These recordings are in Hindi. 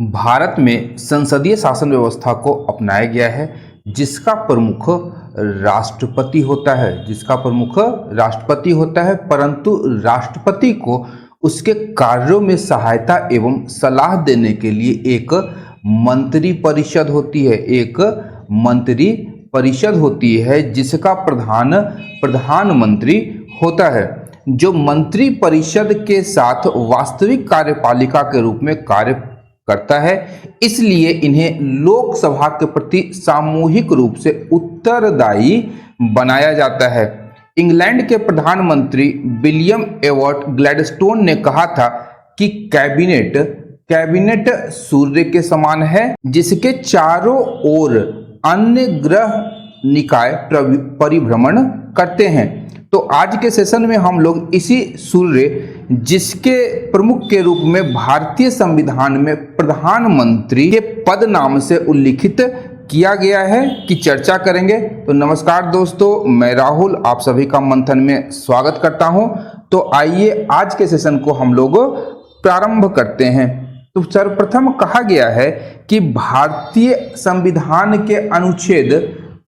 भारत में संसदीय शासन व्यवस्था को अपनाया गया है जिसका प्रमुख राष्ट्रपति होता है परंतु राष्ट्रपति को उसके कार्यों में सहायता एवं सलाह देने के लिए एक मंत्री परिषद होती है जिसका प्रधानमंत्री होता है, जो मंत्री परिषद के साथ वास्तविक कार्यपालिका के रूप में कार्य करता है। इसलिए इन्हें लोकसभा के प्रति सामूहिक रूप से उत्तरदायी बनाया जाता है। इंग्लैंड के प्रधानमंत्री विलियम एवॉर्ड ग्लैडस्टोन ने कहा था कि कैबिनेट सूर्य के समान है जिसके चारों ओर अन्य ग्रह निकाय परिभ्रमण करते हैं। तो आज के सेशन में हम लोग इसी सूर्य जिसके प्रमुख के रूप में भारतीय संविधान में प्रधानमंत्री के पद नाम से उल्लिखित किया गया है की चर्चा करेंगे। तो नमस्कार दोस्तों, मैं राहुल आप सभी का मंथन में स्वागत करता हूं। तो आइए आज के सेशन को हम लोग प्रारंभ करते हैं। तो सर्वप्रथम कहा गया है कि भारतीय संविधान के अनुच्छेद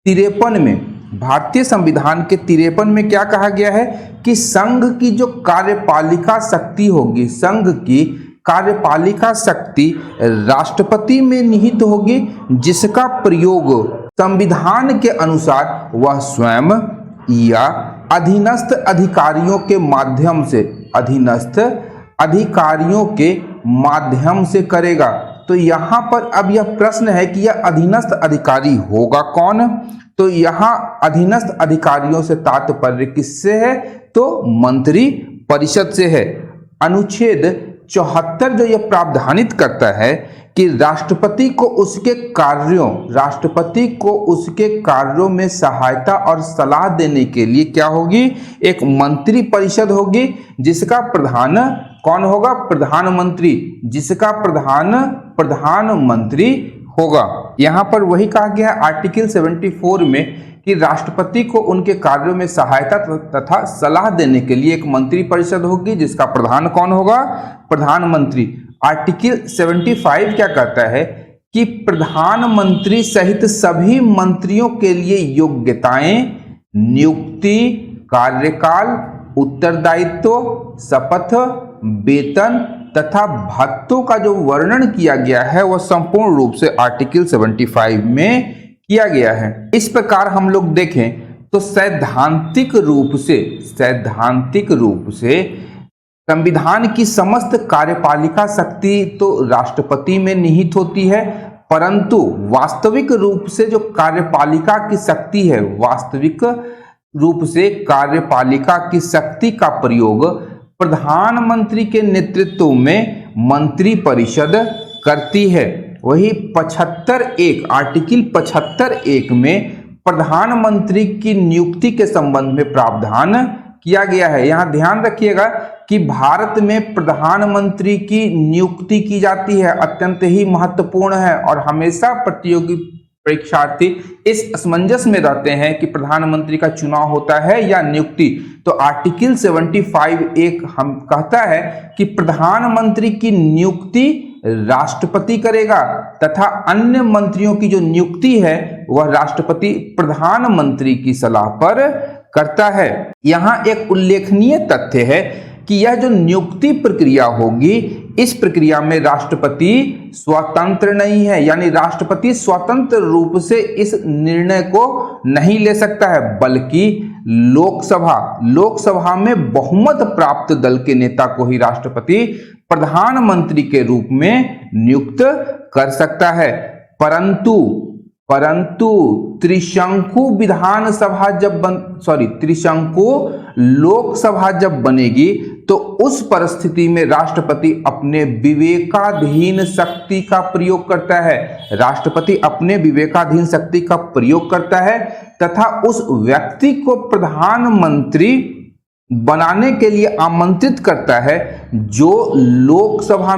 53 में क्या कहा गया है कि संघ की जो कार्यपालिका शक्ति होगी, संघ की कार्यपालिका शक्ति राष्ट्रपति में निहित होगी जिसका प्रयोग संविधान के अनुसार वह स्वयं या अधीनस्थ अधिकारियों के माध्यम से करेगा। तो यहाँ पर अब यह प्रश्न है कि यह अधीनस्थ अधिकारी होगा कौन? तो यहाँ अधीनस्थ अधिकारियों से तात्पर्य किससे है? तो मंत्री परिषद से है। अनुच्छेद 74 जो यह प्रावधानित करता है कि राष्ट्रपति को उसके कार्यों में सहायता और सलाह देने के लिए क्या होगी? एक मंत्री परिषद होगी जिसका प्रधान कौन होगा? प्रधानमंत्री, जिसका प्रधानमंत्री होगा। यहाँ पर वही कहा गया है आर्टिकल 74 में कि राष्ट्रपति को उनके कार्यों में सहायता तथा सलाह देने के लिए एक मंत्री परिषद होगी जिसका प्रधान कौन होगा? प्रधानमंत्री। आर्टिकल 75 क्या कहता है कि प्रधानमंत्री सहित सभी मंत्रियों के लिए योग्यताएं, नियुक्ति, कार्यकाल, उत्तरदायित्व, शपथ, वेतन तथा भत्तों का जो वर्णन किया गया है वह संपूर्ण रूप से आर्टिकल 75 में किया गया है। इस प्रकार हम लोग देखें तो सैद्धांतिक रूप से संविधान की समस्त कार्यपालिका शक्ति तो राष्ट्रपति में निहित होती है, परंतु वास्तविक रूप से जो कार्यपालिका की शक्ति है, वास्तविक रूप से कार्यपालिका की शक्ति का प्रयोग प्रधानमंत्री के नेतृत्व में मंत्री परिषद करती है। वही आर्टिकल 75(1) में प्रधानमंत्री की नियुक्ति के संबंध में प्रावधान किया गया है। यहाँ ध्यान रखिएगा कि भारत में प्रधानमंत्री की नियुक्ति की जाती है, अत्यंत ही महत्वपूर्ण है और हमेशा प्रतियोगी परीक्षार्थी इस असमंजस में रहते हैं कि प्रधानमंत्री का चुनाव होता है या नियुक्ति। तो आर्टिकल 75(1) हम कहता है कि प्रधानमंत्री की नियुक्ति राष्ट्रपति करेगा तथा अन्य मंत्रियों की जो नियुक्ति है वह राष्ट्रपति प्रधानमंत्री की सलाह पर करता है। यहाँ एक उल्लेखनीय तथ्य है कि यह जो नियुक्ति प्रक्रिया होगी इस प्रक्रिया में राष्ट्रपति स्वतंत्र नहीं है, यानी राष्ट्रपति स्वतंत्र रूप से इस निर्णय को नहीं ले सकता है, बल्कि लोकसभा में बहुमत प्राप्त दल के नेता को ही राष्ट्रपति प्रधानमंत्री के रूप में नियुक्त कर सकता है। परंतु त्रिशंकु लोकसभा जब बनेगी तो उस परिस्थिति में राष्ट्रपति अपने विवेकाधीन शक्ति का प्रयोग करता है तथा उस व्यक्ति को प्रधानमंत्री बनाने के लिए आमंत्रित करता है जो लोकसभा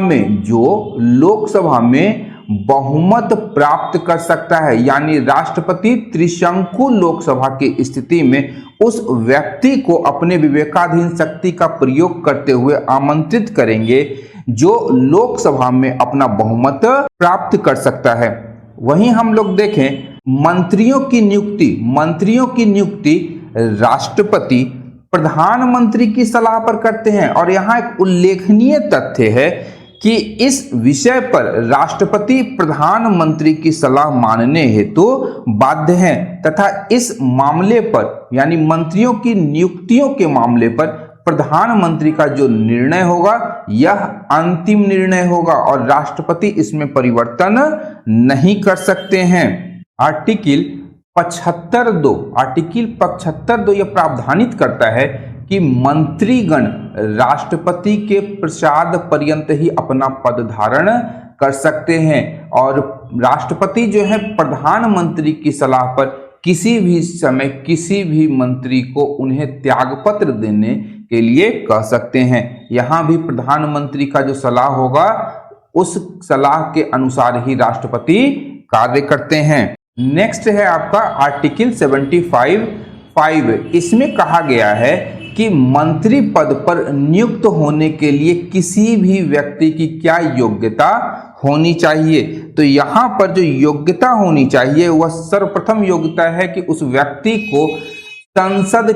में बहुमत प्राप्त कर सकता है। यानी राष्ट्रपति त्रिशंकु लोकसभा की स्थिति में उस व्यक्ति को अपने विवेकाधीन शक्ति का प्रयोग करते हुए आमंत्रित करेंगे जो लोकसभा में अपना बहुमत प्राप्त कर सकता है। वहीं हम लोग देखें मंत्रियों की नियुक्ति राष्ट्रपति प्रधानमंत्री की सलाह पर करते हैं। और यहाँ एक उल्लेखनीय तथ्य है कि इस विषय पर राष्ट्रपति प्रधानमंत्री की सलाह मानने हेतु बाध्य हैं तथा इस मामले पर यानी मंत्रियों की नियुक्तियों के मामले पर प्रधानमंत्री का जो निर्णय होगा यह अंतिम निर्णय होगा और राष्ट्रपति इसमें परिवर्तन नहीं कर सकते हैं। आर्टिकल 75(2) यह प्रावधानित करता है कि मंत्रीगण राष्ट्रपति के प्रसाद पर्यंत ही अपना पद धारण कर सकते हैं और राष्ट्रपति जो है प्रधानमंत्री की सलाह पर किसी भी समय किसी भी मंत्री को उन्हें त्यागपत्र देने के लिए कह सकते हैं। यहाँ भी प्रधानमंत्री का जो सलाह होगा उस सलाह के अनुसार ही राष्ट्रपति कार्य करते हैं। नेक्स्ट है आपका आर्टिकल 75(5). इसमें कहा गया है कि मंत्री पद पर नियुक्त होने के लिए किसी भी व्यक्ति की क्या योग्यता होनी चाहिए। तो यहाँ पर जो योग्यता होनी चाहिए वह सर्वप्रथम योग्यता है कि उस व्यक्ति को संसद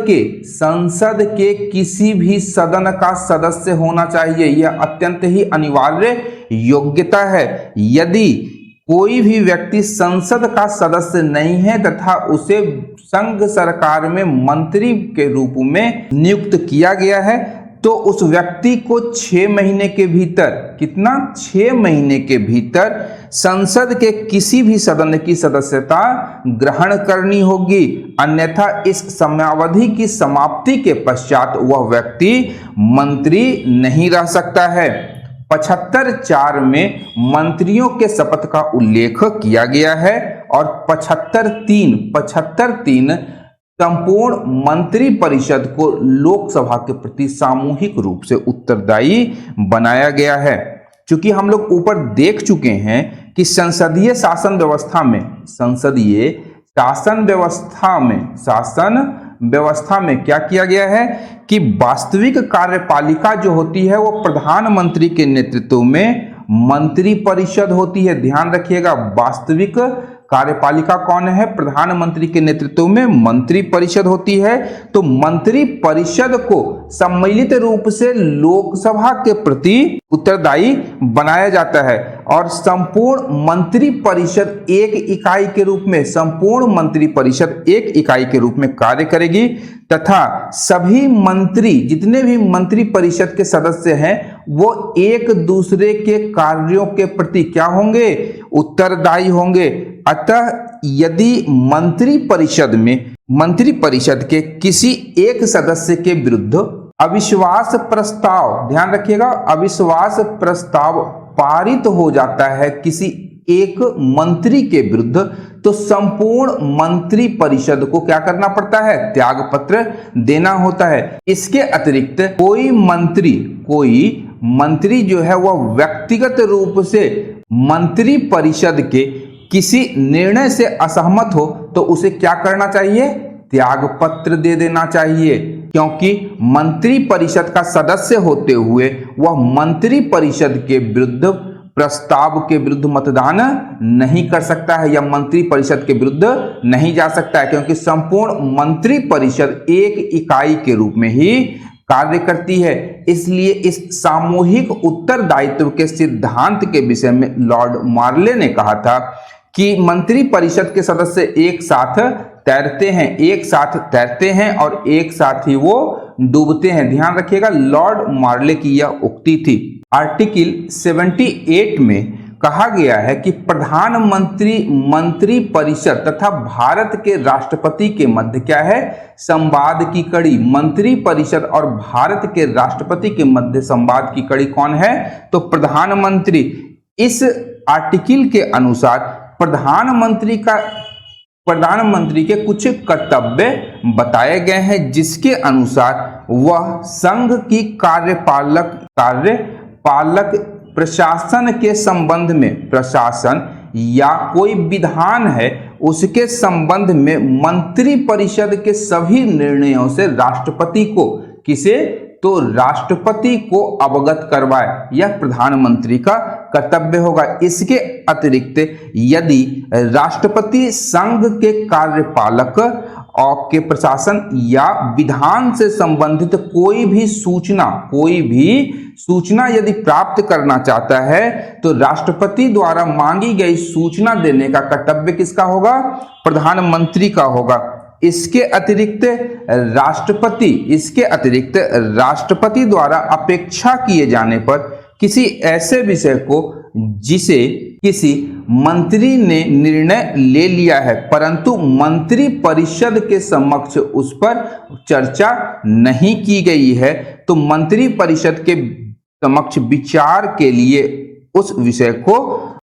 के किसी भी सदन का सदस्य होना चाहिए। यह अत्यंत ही अनिवार्य योग्यता है। यदि कोई भी व्यक्ति संसद का सदस्य नहीं है तथा उसे संघ सरकार में मंत्री के रूप में नियुक्त किया गया है तो उस व्यक्ति को 6 महीने के भीतर 6 महीने के भीतर संसद के किसी भी सदन की सदस्यता ग्रहण करनी होगी। अन्यथा इस समयावधि की समाप्ति के पश्चात वह व्यक्ति मंत्री नहीं रह सकता है। 75(4) में मंत्रियों के शपथ का उल्लेख किया गया है और 75(3) संपूर्ण मंत्री परिषद को लोकसभा के प्रति सामूहिक रूप से उत्तरदायी बनाया गया है। चूंकि हम लोग ऊपर देख चुके हैं कि संसदीय शासन व्यवस्था में क्या किया गया है कि वास्तविक कार्यपालिका जो होती है वो प्रधानमंत्री के नेतृत्व में मंत्री परिषद होती है। ध्यान रखिएगा, वास्तविक कार्यपालिका कौन है? प्रधानमंत्री के नेतृत्व में मंत्री परिषद होती है। तो मंत्री परिषद को सम्मिलित रूप से लोकसभा के प्रति उत्तरदायी बनाया जाता है और संपूर्ण मंत्री परिषद एक इकाई के रूप में कार्य करेगी तथा सभी मंत्री, जितने भी मंत्री परिषद के सदस्य हैं, वो एक दूसरे के कार्यों के प्रति क्या होंगे? उत्तरदायी होंगे। अतः यदि मंत्री परिषद के किसी एक सदस्य के विरुद्ध अविश्वास प्रस्ताव, ध्यान रखिएगा, अविश्वास प्रस्ताव पारित हो जाता है किसी एक मंत्री के विरुद्ध, तो संपूर्ण मंत्री परिषद को क्या करना पड़ता है? त्यागपत्र देना होता है। इसके अतिरिक्त कोई मंत्री जो है वह व्यक्तिगत रूप से मंत्री परिषद के किसी निर्णय से असहमत हो तो उसे क्या करना चाहिए? त्यागपत्र दे देना चाहिए, क्योंकि मंत्री परिषद का सदस्य होते हुए वह मंत्री परिषद के विरुद्ध प्रस्ताव के विरुद्ध मतदान नहीं कर सकता है या मंत्री परिषद के विरुद्ध नहीं जा सकता है, क्योंकि संपूर्ण मंत्री परिषद एक इकाई के रूप में ही कार्य करती है। इसलिए इस सामूहिक उत्तरदायित्व के सिद्धांत के विषय में लॉर्ड मार्ले ने कहा था कि मंत्री परिषद के सदस्य एक साथ तैरते हैं और एक साथ ही वो डूबते हैं। ध्यान रखिएगा, लॉर्ड मार्ले की यह उक्ति थी। आर्टिकल 78 में कहा गया है कि प्रधानमंत्री, मंत्री परिषद तथा भारत के राष्ट्रपति के मध्य क्या है? संवाद की कड़ी। मंत्री परिषद और भारत के राष्ट्रपति के मध्य संवाद की कड़ी कौन है? तो प्रधानमंत्री। इस आर्टिकल के अनुसार प्रधानमंत्री के कुछ कर्तव्य बताए गए हैं, जिसके अनुसार वह संघ की कार्यपालक प्रशासन के संबंध में, प्रशासन या कोई विधान है उसके संबंध में मंत्री परिषद के सभी निर्णयों से राष्ट्रपति को किसे तो राष्ट्रपति को अवगत करवाए, यह प्रधानमंत्री का कर्तव्य होगा। इसके अतिरिक्त यदि राष्ट्रपति संघ के कार्यपालक और के प्रशासन या विधान से संबंधित कोई भी सूचना यदि प्राप्त करना चाहता है तो राष्ट्रपति द्वारा मांगी गई सूचना देने का कर्तव्य किसका होगा? प्रधानमंत्री का होगा। इसके अतिरिक्त राष्ट्रपति द्वारा अपेक्षा किए जाने पर किसी ऐसे विषय को जिसे किसी मंत्री ने निर्णय ले लिया है परंतु मंत्री परिषद के समक्ष उस पर चर्चा नहीं की गई है, तो मंत्री परिषद के समक्ष विचार के लिए उस विषय को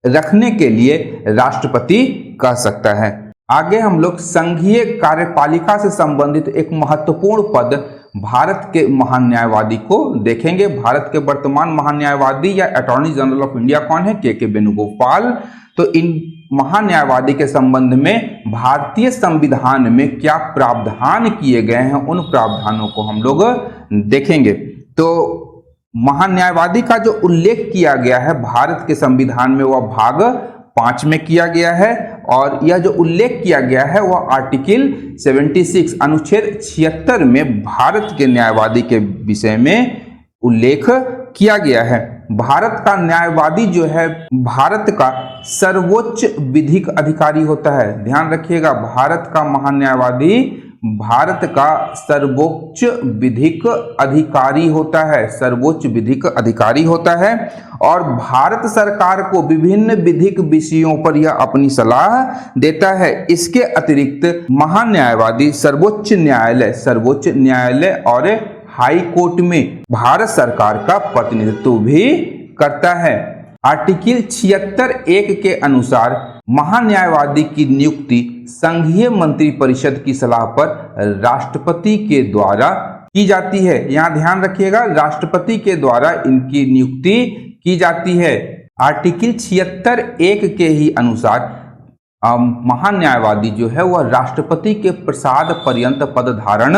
रखने के लिए राष्ट्रपति कह सकता है। आगे हम लोग संघीय कार्यपालिका से संबंधित एक महत्वपूर्ण पद भारत के महान्यायवादी को देखेंगे। भारत के वर्तमान महान्यायवादी या अटॉर्नी जनरल ऑफ इंडिया कौन है? के वेणुगोपाल। तो इन महान्यायवादी के संबंध में भारतीय संविधान में क्या प्रावधान किए गए हैं, उन प्रावधानों को हम लोग देखेंगे। तो महान्यायवादी का जो उल्लेख किया गया है भारत के संविधान में वह भाग 5 में किया गया है और यह जो उल्लेख किया गया है वह आर्टिकल 76 अनुच्छेद 76 में भारत के न्यायवादी के विषय में उल्लेख किया गया है। भारत का न्यायवादी जो है भारत का सर्वोच्च विधिक अधिकारी होता है। ध्यान रखिएगा, भारत का महान्यायवादी भारत का सर्वोच्च विधिक अधिकारी होता है, सर्वोच्च विधिक अधिकारी होता है और भारत सरकार को विभिन्न विधिक विषयों पर यह अपनी सलाह देता है। इसके अतिरिक्त महान्यायवादी सर्वोच्च न्यायालय और हाई कोर्ट में भारत सरकार का प्रतिनिधित्व भी करता है। आर्टिकल 76(1) के अनुसार महान्यायवादी की नियुक्ति संघीय मंत्री परिषद की सलाह पर राष्ट्रपति के द्वारा की जाती है। यहाँ ध्यान रखिएगा, राष्ट्रपति के द्वारा इनकी नियुक्ति की जाती है। आर्टिकल 76(1) के ही अनुसार महान्यायवादी जो है वह राष्ट्रपति के प्रसाद पर्यंत पद धारण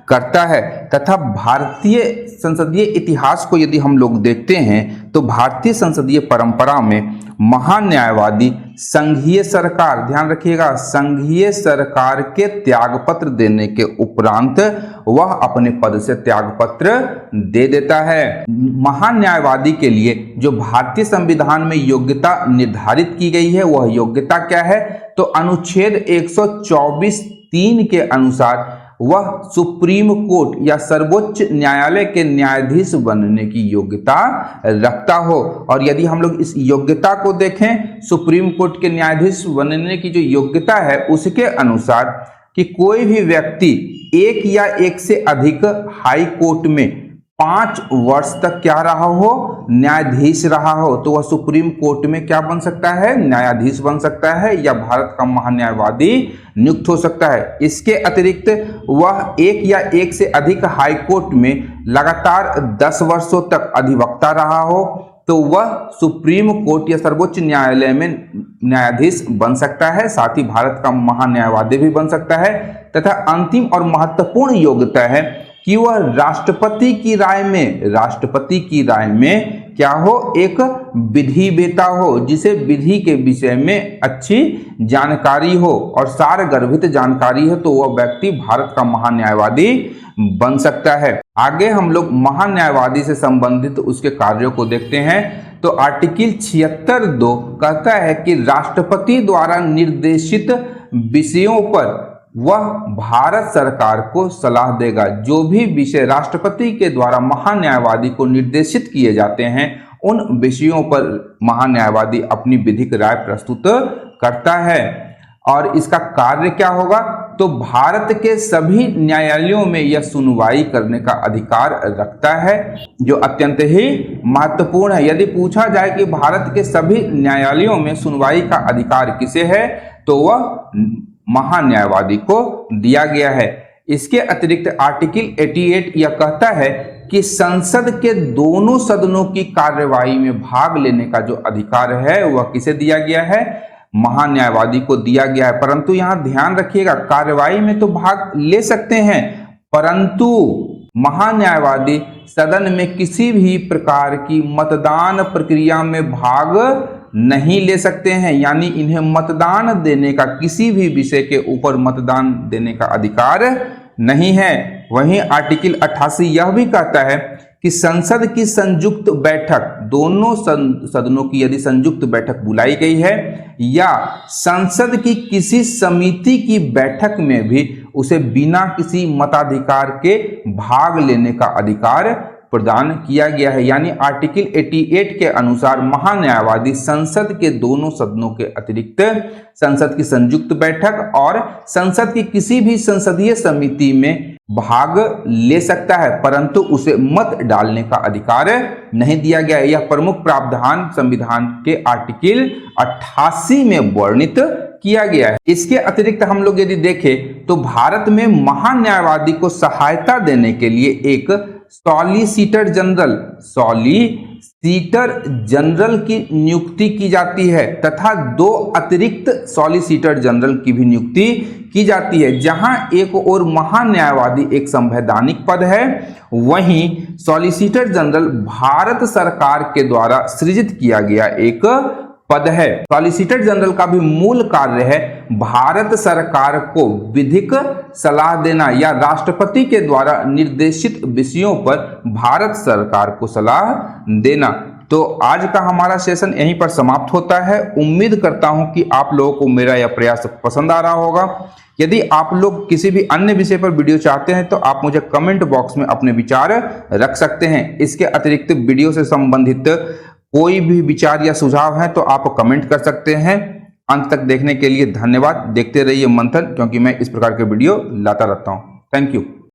करता है तथा भारतीय संसदीय इतिहास को यदि हम लोग देखते हैं तो भारतीय संसदीय परंपरा में महान्यायवादी संघीय सरकार, ध्यान रखिएगा, संघीय सरकार के त्यागपत्र देने के उपरांत वह अपने पद से त्यागपत्र दे देता है। महान्यायवादी के लिए जो भारतीय संविधान में योग्यता निर्धारित की गई है वह योग्यता क्या है? तो अनुच्छेद 124(3) के अनुसार वह सुप्रीम कोर्ट या सर्वोच्च न्यायालय के न्यायाधीश बनने की योग्यता रखता हो। और यदि हम लोग इस योग्यता को देखें, सुप्रीम कोर्ट के न्यायाधीश बनने की जो योग्यता है उसके अनुसार कि कोई भी व्यक्ति एक या एक से अधिक हाई कोर्ट में 5 वर्ष तक क्या रहा हो? न्यायाधीश रहा हो, तो वह सुप्रीम कोर्ट में क्या बन सकता है? न्यायाधीश बन सकता है या भारत का महान्यायवादी नियुक्त हो सकता है। इसके अतिरिक्त वह एक या एक से अधिक हाई कोर्ट में लगातार 10 वर्षों तक अधिवक्ता रहा हो तो वह सुप्रीम कोर्ट या सर्वोच्च न्यायालय में न्यायाधीश बन सकता है, साथ ही भारत का महान्यायवादी भी बन सकता है। तथा अंतिम और महत्वपूर्ण योग्यता है कि वह राष्ट्रपति की राय में क्या हो? एक विधिवेता हो, जिसे विधि के विषय में अच्छी जानकारी हो और सारगर्भित जानकारी हो, तो वह व्यक्ति भारत का महान्यायवादी बन सकता है। आगे हम लोग महान्यायवादी से संबंधित उसके कार्यों को देखते हैं। तो आर्टिकल 76(2) कहता है कि राष्ट्रपति द्वारा निर्देशित विषयों पर वह भारत सरकार को सलाह देगा। जो भी विषय राष्ट्रपति के द्वारा महान्यायवादी को निर्देशित किए जाते हैं उन विषयों पर महान्यायवादी अपनी विधिक राय प्रस्तुत करता है। और इसका कार्य क्या होगा? तो भारत के सभी न्यायालयों में यह सुनवाई करने का अधिकार रखता है, जो अत्यंत ही महत्वपूर्ण है। यदि पूछा जाए कि भारत के सभी न्यायालयों में सुनवाई का अधिकार किसे है, तो वह महान्यायवादी को दिया गया है। इसके अतिरिक्त आर्टिकल 88 यह कहता है कि संसद के दोनों सदनों की कार्यवाही में भाग लेने का जो अधिकार है वह किसे दिया गया है? महान्यायवादी को दिया गया है। परंतु यहां ध्यान रखिएगा, कार्यवाही में तो भाग ले सकते हैं, परंतु महान्यायवादी सदन में किसी भी प्रकार की मतदान प्रक्रिया में भाग नहीं ले सकते हैं, यानी इन्हें मतदान देने का, किसी भी विषय के ऊपर मतदान देने का अधिकार नहीं है। वहीं आर्टिकल 88 यह भी कहता है कि संसद की संयुक्त बैठक, दोनों सदनों की यदि संयुक्त बैठक बुलाई गई है या संसद की किसी समिति की बैठक में भी उसे बिना किसी मताधिकार के भाग लेने का अधिकार प्रदान किया गया है। यानी आर्टिकल 88 के अनुसार महान्यायवादी संसद के दोनों सदनों के अतिरिक्त संसद की संयुक्त बैठक और संसद की किसी भी संसदीय समिति में भाग ले सकता है, परंतु उसे मत डालने का अधिकार नहीं दिया गया है। यह प्रमुख प्रावधान संविधान के आर्टिकल 88 में वर्णित किया गया है। इसके अतिरिक्त हम लोग यदि देखें तो भारत में महान्यायवादी को सहायता देने के लिए एक सॉलिसिटर जनरल की नियुक्ति की जाती है तथा 2 अतिरिक्त सॉलिसिटर जनरल की भी नियुक्ति की जाती है। जहां एक और महान्यायवादी एक संवैधानिक पद है, वहीं सॉलिसिटर जनरल भारत सरकार के द्वारा सृजित किया गया एक पद है। सॉलिसिटर जनरल का भी मूल कार्य है भारत सरकार को विधिक सलाह देना या राष्ट्रपति के द्वारा निर्देशित विषयों पर भारत सरकार को सलाह देना। तो आज का हमारा सेशन यहीं पर समाप्त होता है। उम्मीद करता हूं कि आप लोगों को मेरा यह प्रयास पसंद आ रहा होगा। यदि आप लोग किसी भी अन्य विषय पर वीडियो चाहते हैं तो आप मुझे कमेंट बॉक्स में अपने विचार रख सकते हैं। इसके अतिरिक्त वीडियो से संबंधित कोई भी विचार या सुझाव है तो आप कमेंट कर सकते हैं। अंत तक देखने के लिए धन्यवाद। देखते रहिए मंथन, क्योंकि मैं इस प्रकार के वीडियो लाता रहता हूं। Thank you.